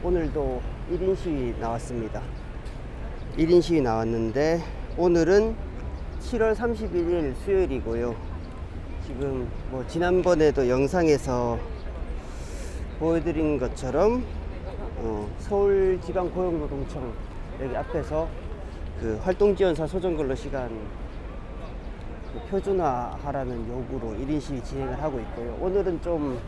오늘도 1인 시위 나왔습니다. 1인 시위 나왔는데 오늘은 7월 31일 수요일이고요. 지금 뭐 지난번에도 영상에서 보여드린 것처럼 서울지방고용노동청 여기 앞에서 그 활동지원사 소정근로 시간 표준화하라는 요구로 1인 시위 진행을 하고 있고요. 오늘은 좀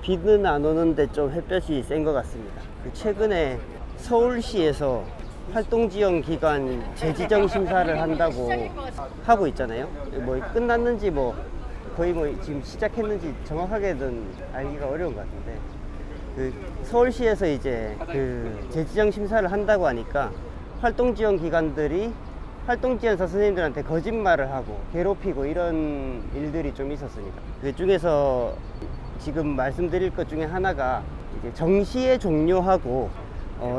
비는 안 오는데 좀 햇볕이 센 것 같습니다. 최근에 서울시에서 활동지원 기관 재지정 심사를 한다고 하고 있잖아요. 뭐 끝났는지 뭐 거의 뭐 지금 시작했는지 정확하게는 알기가 어려운 것 같은데, 그 서울시에서 이제 그 재지정 심사를 한다고 하니까 활동지원 기관들이 활동지원사 선생님들한테 거짓말을 하고 괴롭히고 이런 일들이 좀 있었습니다. 그 중에서 지금 말씀드릴 것 중에 하나가 이제 정시에 종료하고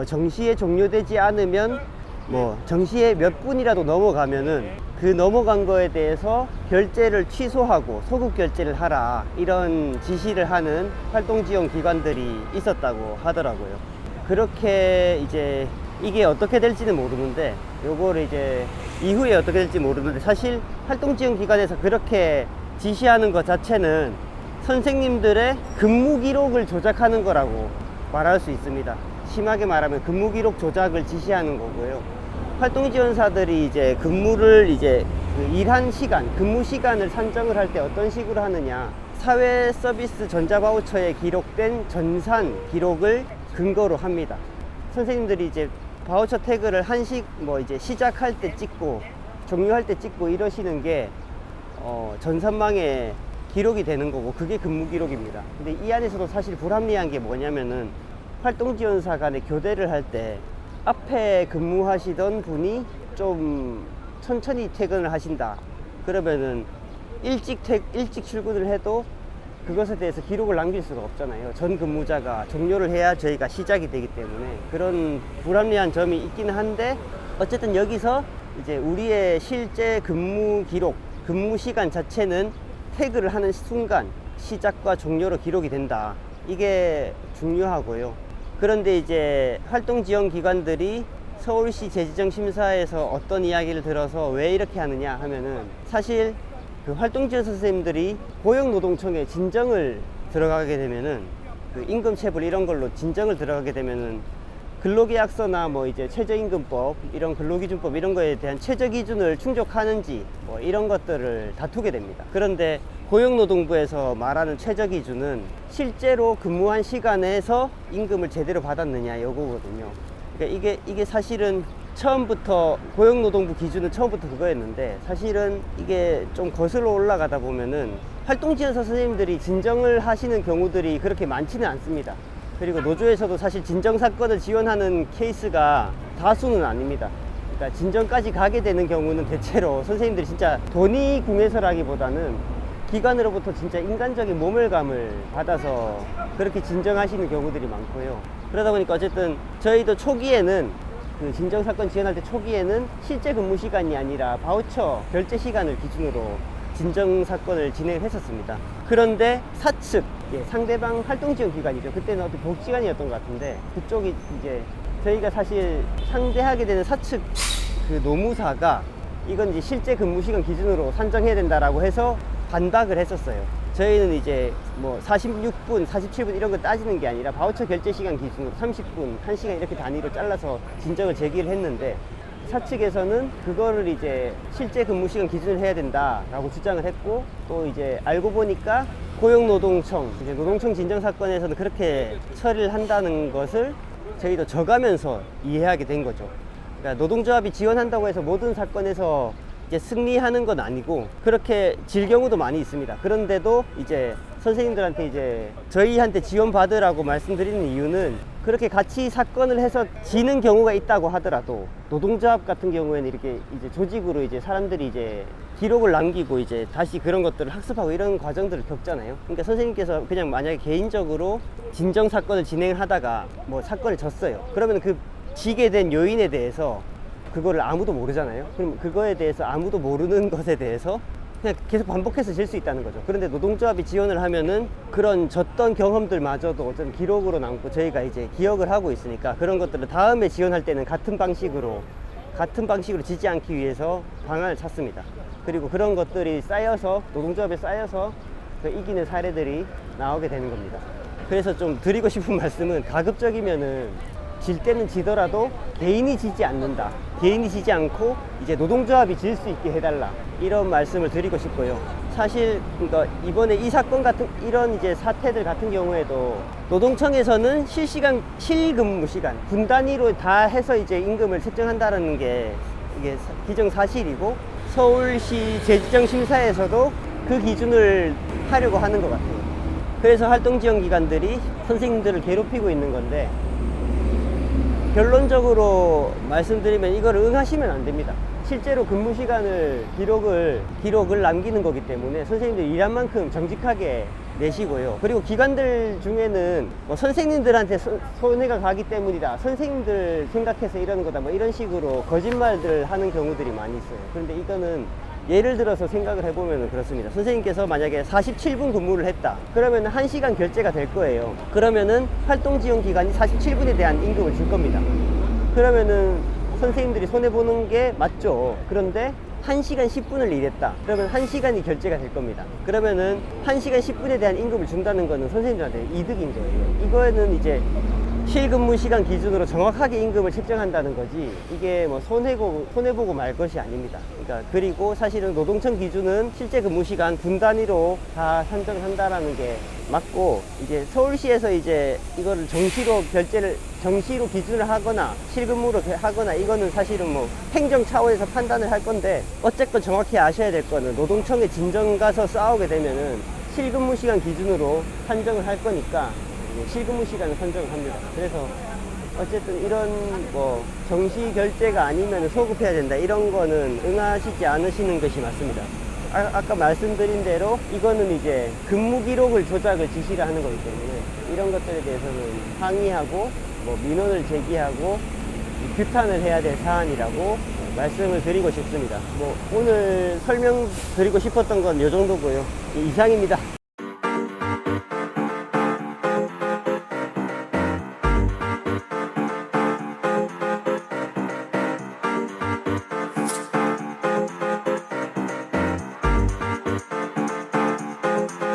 정시에 종료되지 않으면 뭐 정시에 몇 분이라도 넘어가면은 그 넘어간 거에 대해서 결제를 취소하고 소급 결제를 하라, 이런 지시를 하는 활동지원 기관들이 있었다고 하더라고요. 그렇게 이제 이게 어떻게 될지는 모르는데, 요거를 이제 이후에 어떻게 될지 모르는데, 사실 활동지원 기관에서 그렇게 지시하는 것 자체는 선생님들의 근무 기록을 조작하는 거라고 말할 수 있습니다. 심하게 말하면 근무 기록 조작을 지시하는 거고요. 활동지원사들이 이제 근무를 이제 그 일한 시간, 근무 시간을 산정을 할 때 어떤 식으로 하느냐, 사회 서비스 전자바우처에 기록된 전산 기록을 근거로 합니다. 선생님들이 이제 바우처 태그를 뭐 이제 시작할 때 찍고 종료할 때 찍고 이러시는 게 전산망에 기록이 되는 거고, 그게 근무 기록입니다. 근데 이 안에서도 사실 불합리한 게 뭐냐면은, 활동지원사 간에 교대를 할 때 앞에 근무하시던 분이 좀 천천히 퇴근을 하신다 그러면은 일찍 출근을 해도 그것에 대해서 기록을 남길 수가 없잖아요. 전 근무자가 종료를 해야 저희가 시작이 되기 때문에 그런 불합리한 점이 있기는 한데, 어쨌든 여기서 이제 우리의 실제 근무 기록, 근무 시간 자체는 태그를 하는 순간 시작과 종료로 기록이 된다, 이게 중요하고요. 그런데 이제 활동지원기관들이 서울시 재지정심사에서 어떤 이야기를 들어서 왜 이렇게 하느냐 하면은, 사실 그 활동지원 선생님들이 고용노동청에 진정을 들어가게 되면은, 그 임금체불 이런 걸로 진정을 들어가게 되면은 근로계약서나 뭐 이제 최저임금법, 이런 근로기준법 이런 거에 대한 최저기준을 충족하는지 뭐 이런 것들을 다투게 됩니다. 그런데 고용노동부에서 말하는 최저기준은 실제로 근무한 시간에서 임금을 제대로 받았느냐 요거거든요. 그러니까 이게 사실은 처음부터 고용노동부 기준은 처음부터 그거였는데, 사실은 이게 좀 거슬러 올라가다 보면은 활동지원사 선생님들이 진정을 하시는 경우들이 그렇게 많지는 않습니다. 그리고 노조에서도 사실 진정사건을 지원하는 케이스가 다수는 아닙니다. 그러니까 진정까지 가게 되는 경우는 대체로 선생님들이 진짜 돈이 궁해서라기보다는 기관으로부터 진짜 인간적인 모멸감을 받아서 그렇게 진정하시는 경우들이 많고요. 그러다 보니까 어쨌든 저희도 초기에는 그 진정사건 지원할 때 초기에는 실제 근무 시간이 아니라 바우처 결제 시간을 기준으로 진정사건을 진행을 했었습니다. 그런데 사측, 상대방 활동지원기관이죠. 그때는 어떤 복지관이었던 것 같은데, 그쪽이 이제 저희가 사실 상대하게 되는 사측 그 노무사가 이건 이제 실제 근무 시간 기준으로 산정해야 된다라고 해서 반박을 했었어요. 저희는 이제 뭐 46분, 47분 이런 거 따지는 게 아니라 바우처 결제 시간 기준으로 30분, 1시간 이렇게 단위로 잘라서 진정을 제기를 했는데, 사측에서는 그거를 이제 실제 근무 시간 기준을 해야 된다라고 주장을 했고, 또 이제 알고 보니까 고용노동청, 이제 노동청 진정 사건에서는 그렇게 처리를 한다는 것을 저희도 져가면서 이해하게 된 거죠. 그러니까 노동조합이 지원한다고 해서 모든 사건에서 이제 승리하는 건 아니고 그렇게 질 경우도 많이 있습니다. 그런데도 이제 선생님들한테 이제 저희한테 지원받으라고 말씀드리는 이유는, 그렇게 같이 사건을 해서 지는 경우가 있다고 하더라도 노동조합 같은 경우에는 이렇게 이제 조직으로 이제 사람들이 이제 기록을 남기고 이제 다시 그런 것들을 학습하고 이런 과정들을 겪잖아요. 그러니까 선생님께서 그냥 만약에 개인적으로 진정 사건을 진행하다가 뭐 사건을 졌어요. 그러면 그 지게 된 요인에 대해서 그거를 아무도 모르잖아요. 그럼 그거에 대해서 아무도 모르는 것에 대해서 그냥 계속 반복해서 질 수 있다는 거죠. 그런데 노동조합이 지원을 하면은 그런 졌던 경험들마저도 좀 기록으로 남고 저희가 이제 기억을 하고 있으니까 그런 것들을 다음에 지원할 때는 같은 방식으로 지지 않기 위해서 방안을 찾습니다. 그리고 그런 것들이 쌓여서 노동조합에 쌓여서 그 이기는 사례들이 나오게 되는 겁니다. 그래서 좀 드리고 싶은 말씀은 가급적이면은 질 때는 지더라도 개인이 지지 않는다. 개인이 지지 않고 이제 노동조합이 질 수 있게 해달라. 이런 말씀을 드리고 싶고요. 사실 그러니까 이번에 이 사건 같은 이런 이제 사태들 같은 경우에도 노동청에서는 실근무 시간 분 단위로 다 해서 이제 임금을 책정한다는 게 이게 기정사실이고 서울시 재지정심사에서도 그 기준을 하려고 하는 것 같아요. 그래서 활동지원기관들이 선생님들을 괴롭히고 있는 건데 결론적으로 말씀드리면 이걸 응하시면 안 됩니다. 실제로 근무 시간을 기록을 남기는 거기 때문에 선생님들이 일한 만큼 정직하게 내시고요. 그리고 기관들 중에는 뭐 선생님들한테 손해가 가기 때문이다. 선생님들 생각해서 이러는 거다. 뭐 이런 식으로 거짓말들 하는 경우들이 많이 있어요. 그런데 이거는 예를 들어서 생각을 해보면 그렇습니다. 선생님께서 만약에 47분 근무를 했다. 그러면 1시간 결제가 될 거예요. 그러면은 활동지원기관이 47분에 대한 임금을 줄 겁니다. 그러면은 선생님들이 손해보는 게 맞죠. 그런데 1시간 10분을 일했다. 그러면 1시간이 결제가 될 겁니다. 그러면은 1시간 10분에 대한 임금을 준다는 거는 선생님들한테 이득인 거예요. 이거는 이제 실근무 시간 기준으로 정확하게 임금을 책정한다는 거지 이게 뭐 손해보고 말 것이 아닙니다. 그러니까 그리고 사실은 노동청 기준은 실제 근무 시간 분 단위로 다 산정한다라는 게 맞고 이제 서울시에서 이제 이거를 정시로 기준을 하거나 실근무로 하거나 이거는 사실은 뭐 행정 차원에서 판단을 할 건데 어쨌건 정확히 아셔야 될 거는 노동청에 진정 가서 싸우게 되면은 실근무 시간 기준으로 산정을 할 거니까 실근무 시간을 선정을 합니다. 그래서 어쨌든 이런 뭐 정시 결제가 아니면 소급해야 된다 이런 거는 응하시지 않으시는 것이 맞습니다. 아까 말씀드린 대로 이거는 이제 근무 기록을 조작을 지시를 하는 거기 때문에 이런 것들에 대해서는 항의하고 뭐 민원을 제기하고 규탄을 해야 될 사안이라고 말씀을 드리고 싶습니다. 뭐 오늘 설명드리고 싶었던 건 이 정도고요. 이상입니다.